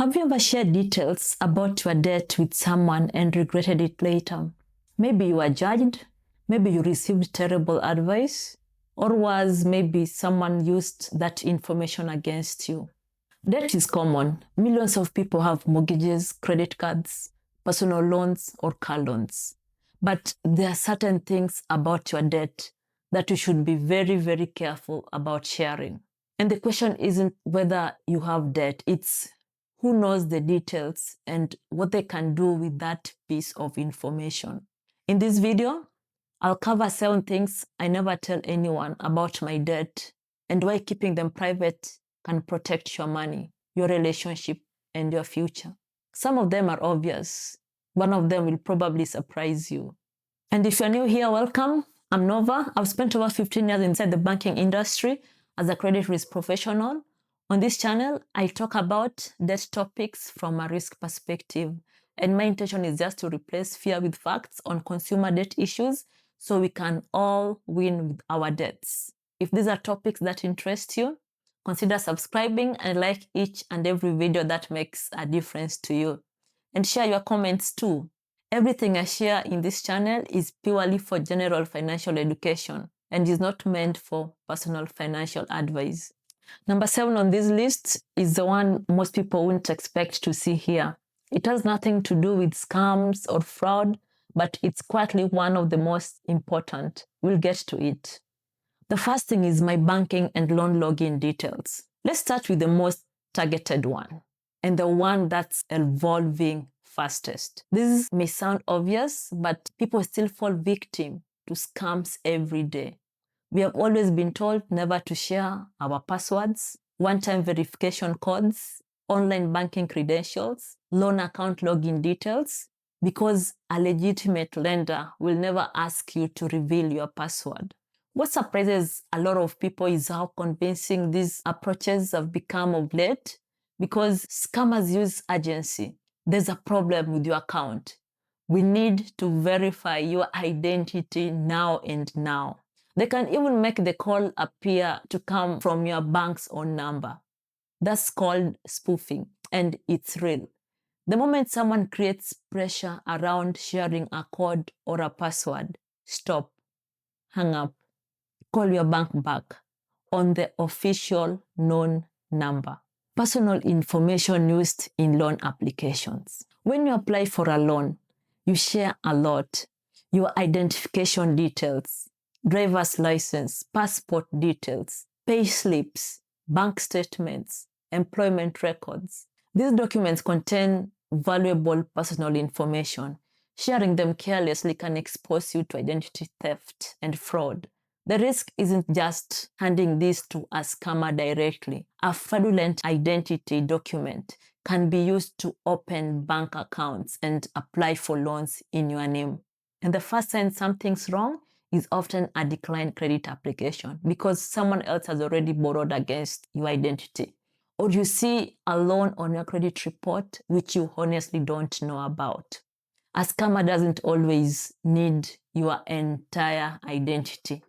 Have you ever shared details about your debt with someone and regretted it later? Maybe you were judged, maybe you received terrible advice, or was maybe someone used that information against you. Debt is common. Millions of people have mortgages, credit cards, personal loans, or car loans. But there are certain things about your debt that you should be very, very careful about sharing. And the question isn't whether you have debt, it's who knows the details and what they can do with that piece of information. In this video, I'll cover 7 things I never tell anyone about my debt and why keeping them private can protect your money, your relationship, and your future. Some of them are obvious. One of them will probably surprise you. And if you're new here, welcome. I'm Novah. I've spent over 15 years inside the banking industry as a credit risk professional. On this channel, I talk about debt topics from a risk perspective, and my intention is just to replace fear with facts on consumer debt issues so we can all win with our debts. If these are topics that interest you, consider subscribing and like each and every video that makes a difference to you. And share your comments too. Everything I share in this channel is purely for general financial education and is not meant for personal financial advice. Number 7 on this list is the one most people wouldn't expect to see here. It has nothing to do with scams or fraud, but it's quietly one of the most important. We'll get to it. The first thing is my banking and loan login details. Let's start with the most targeted one and the one that's evolving fastest. This may sound obvious, but people still fall victim to scams every day. We have always been told never to share our passwords, one-time verification codes, online banking credentials, loan account login details, because a legitimate lender will never ask you to reveal your password. What surprises a lot of people is how convincing these approaches have become of late, because scammers use urgency. There's a problem with your account. We need to verify your identity now and now. They can even make the call appear to come from your bank's own number. That's called spoofing, and it's real. The moment someone creates pressure around sharing a code or a password, stop, hang up, call your bank back on the official known number. Personal information used in loan applications. When you apply for a loan, you share a lot. Your identification details, driver's license, passport details, pay slips, bank statements, employment records. These documents contain valuable personal information. Sharing them carelessly can expose you to identity theft and fraud. The risk isn't just handing this to a scammer directly. A fraudulent identity document can be used to open bank accounts and apply for loans in your name. And the first sign something's wrong is often a declined credit application because someone else has already borrowed against your identity. Or you see a loan on your credit report which you honestly don't know about. A scammer doesn't always need your entire identity.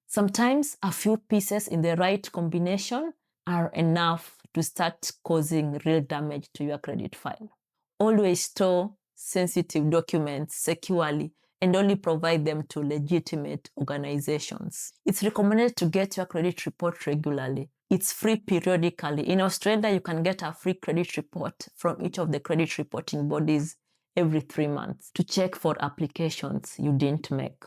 Sometimes a few pieces in the right combination are enough to start causing real damage to your credit file. Always store sensitive documents securely and only provide them to legitimate organizations. It's recommended to get your credit report regularly. It's free periodically. In Australia, you can get a free credit report from each of the credit reporting bodies every 3 months to check for applications you didn't make.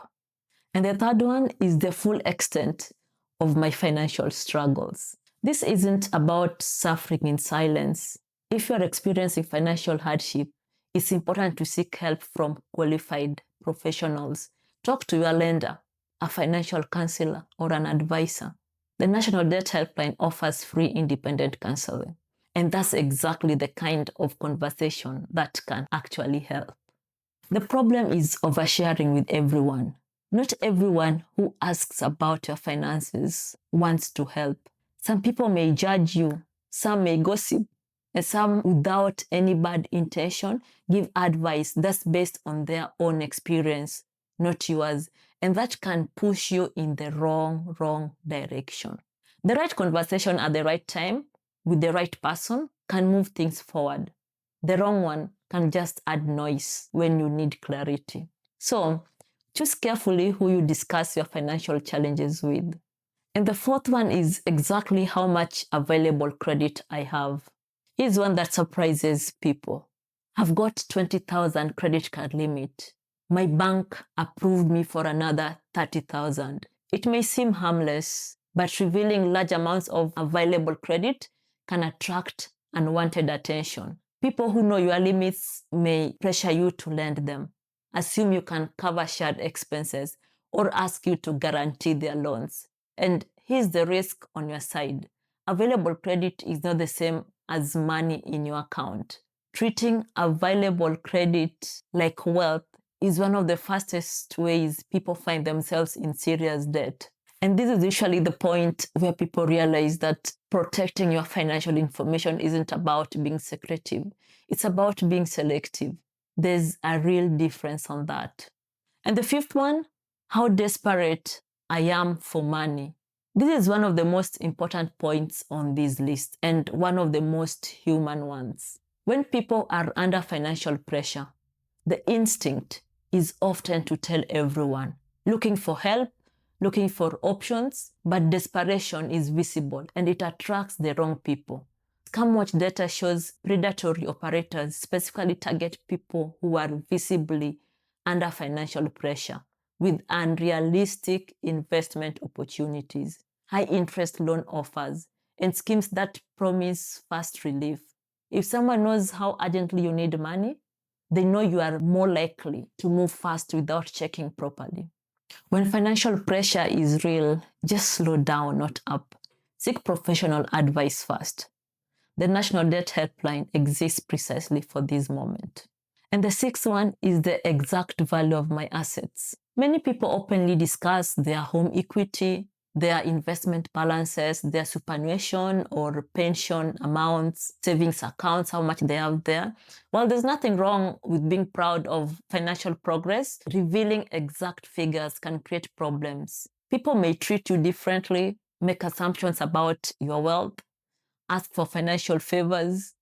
And the third one is the full extent of my financial struggles. This isn't about suffering in silence. If you're experiencing financial hardship, it's important to seek help from qualified professionals. Talk to your lender, a financial counselor, or an advisor. The National Debt Helpline offers free independent counseling. And that's exactly the kind of conversation that can actually help. The problem is oversharing with everyone. Not everyone who asks about your finances wants to help. Some people may judge you, some may gossip, and some, without any bad intention, give advice that's based on their own experience, not yours, and that can push you in the wrong direction. The right conversation at the right time with the right person can move things forward. The wrong one can just add noise when you need clarity. So choose carefully who you discuss your financial challenges with. And the fourth one is exactly how much available credit I have. Here's one that surprises people. I've got 20,000 credit card limit. My bank approved me for another 30,000. It may seem harmless, but revealing large amounts of available credit can attract unwanted attention. People who know your limits may pressure you to lend them, assume you can cover shared expenses, or ask you to guarantee their loans. And here's the risk on your side. Available credit is not the same as money in your account. Treating available credit like wealth is one of the fastest ways people find themselves in serious debt. And this is usually the point where people realize that protecting your financial information isn't about being secretive. It's about being selective. There's a real difference on that. And the fifth one, how desperate I am for money. This is one of the most important points on this list and one of the most human ones. When people are under financial pressure, the instinct is often to tell everyone, looking for help, looking for options, but desperation is visible and it attracts the wrong people. ScamWatch data shows predatory operators specifically target people who are visibly under financial pressure with unrealistic investment opportunities, high interest loan offers, and schemes that promise fast relief. If someone knows how urgently you need money, they know you are more likely to move fast without checking properly. When financial pressure is real, just slow down, not up. Seek professional advice first. The National Debt Helpline exists precisely for this moment. And the sixth one is the exact value of my assets. Many people openly discuss their home equity, their investment balances, their superannuation or pension amounts, savings accounts, how much they have there. While there's nothing wrong with being proud of financial progress, revealing exact figures can create problems. People may treat you differently, make assumptions about your wealth, ask for financial favors,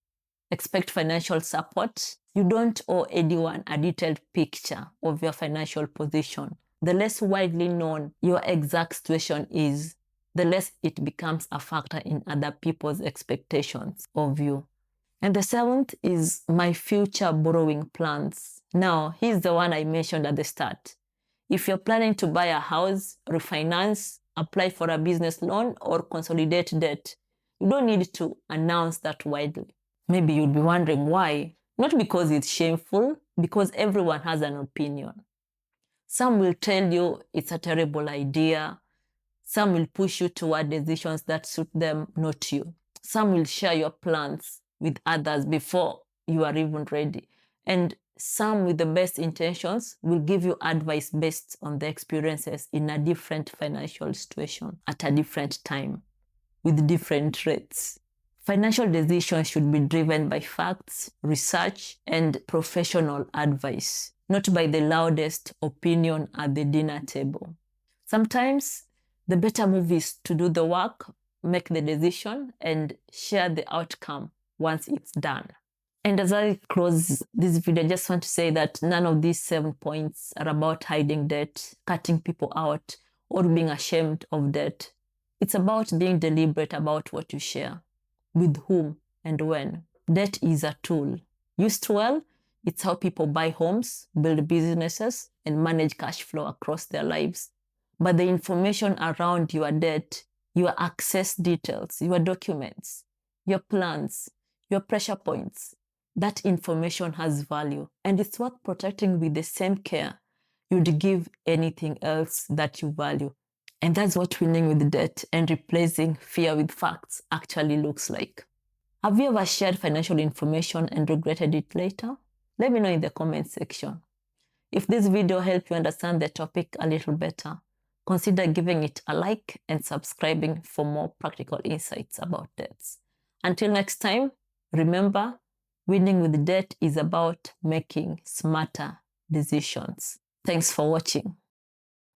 expect financial support. You don't owe anyone a detailed picture of your financial position. The less widely known your exact situation is, the less it becomes a factor in other people's expectations of you. And the seventh is my future borrowing plans. Now, here's the one I mentioned at the start. If you're planning to buy a house, refinance, apply for a business loan, or consolidate debt, you don't need to announce that widely. Maybe you'll be wondering why. Not because it's shameful, because everyone has an opinion. Some will tell you it's a terrible idea. Some will push you toward decisions that suit them, not you. Some will share your plans with others before you are even ready. And some with the best intentions will give you advice based on their experiences in a different financial situation at a different time with different rates. Financial decisions should be driven by facts, research, and professional advice, not by the loudest opinion at the dinner table. Sometimes the better move is to do the work, make the decision, and share the outcome once it's done. And as I close this video, I just want to say that none of these 7 points are about hiding debt, cutting people out, or being ashamed of debt. It's about being deliberate about what you share, with whom, and when. Debt is a tool. Used well, it's how people buy homes, build businesses, and manage cash flow across their lives. But the information around your debt, your access details, your documents, your plans, your pressure points, that information has value, and it's worth protecting with the same care you'd give anything else that you value. And that's what winning with debt and replacing fear with facts actually looks like. Have you ever shared financial information and regretted it later? Let me know in the comment section. If this video helped you understand the topic a little better, consider giving it a like and subscribing for more practical insights about debts. Until next time, remember, winning with debt is about making smarter decisions. Thanks for watching.